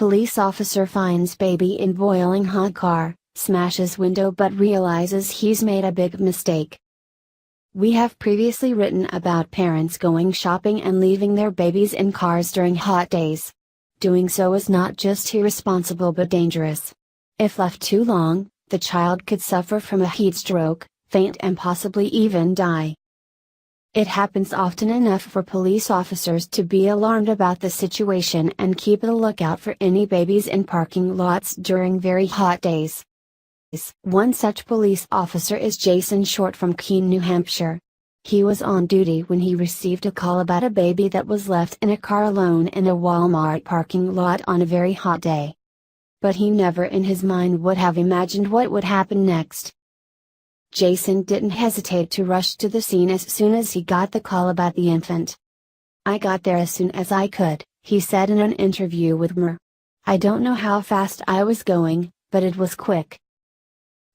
Police officer finds baby in boiling hot car, smashes window but realizes he's made a big mistake. We have previously written about parents going shopping and leaving their babies in cars during hot days. Doing so is not just irresponsible but dangerous. If left too long, the child could suffer from a heat stroke, faint and possibly even die. It happens often enough for police officers to be alarmed about the situation and keep a lookout for any babies in parking lots during very hot days. One such police officer is Jason Short from Keene, New Hampshire. He was on duty when he received a call about a baby that was left in a car alone in a Walmart parking lot on a very hot day. But he never in his mind would have imagined what would happen next. Jason didn't hesitate to rush to the scene as soon as he got the call about the infant. "I got there as soon as I could," he said in an interview with Miste2. "I don't know how fast I was going, but it was quick."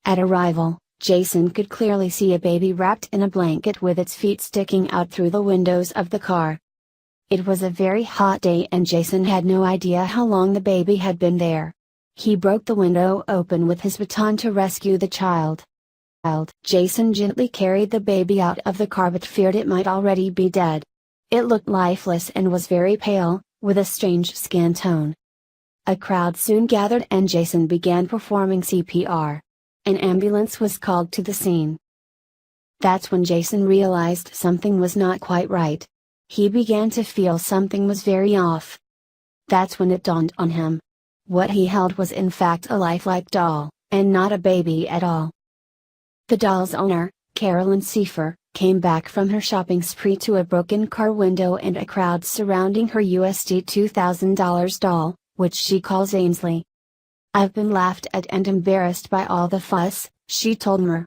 At arrival, Jason could clearly see a baby wrapped in a blanket with its feet sticking out through the windows of the car. It was a very hot day and Jason had no idea how long the baby had been there. He broke the window open with his baton to rescue the child. Jason gently carried the baby out of the car but feared it might already be dead. It looked lifeless and was very pale, with a strange skin tone. A crowd soon gathered and Jason began performing CPR. An ambulance was called to the scene. That's when Jason realized something was not quite right. He began to feel something was very off. That's when it dawned on him. What he held was in fact a lifelike doll, and not a baby at all. The doll's owner, Carolyn Seifer, came back from her shopping spree to a broken car window and a crowd surrounding her $2,000 doll, which she calls Ainsley. "I've been laughed at and embarrassed by all the fuss," she told Miste2.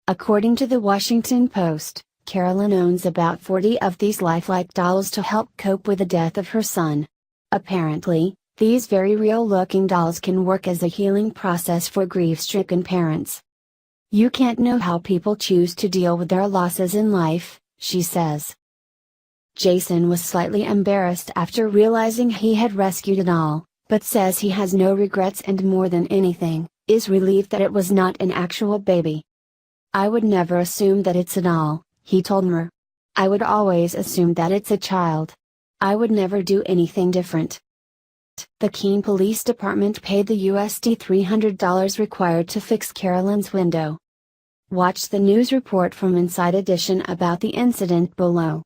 According to the Washington Post, Carolyn owns about 40 of these lifelike dolls to help cope with the death of her son. Apparently, these very real-looking dolls can work as a healing process for grief-stricken parents. "You can't know how people choose to deal with their losses in life," she says. Jason was slightly embarrassed after realizing he had rescued a doll, but says he has no regrets and more than anything, is relieved that it was not an actual baby. "I would never assume that it's a doll," he told Miste2. "I would always assume that it's a child. I would never do anything different." The Keene Police Department paid the $300 required to fix Carolyn's window. Watch the news report from Inside Edition about the incident below.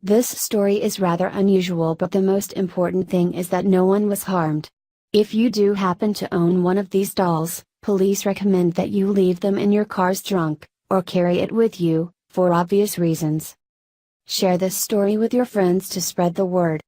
This story is rather unusual, but the most important thing is that no one was harmed. If you do happen to own one of these dolls, police recommend that you leave them in your car's trunk, or carry it with you, for obvious reasons. Share this story with your friends to spread the word.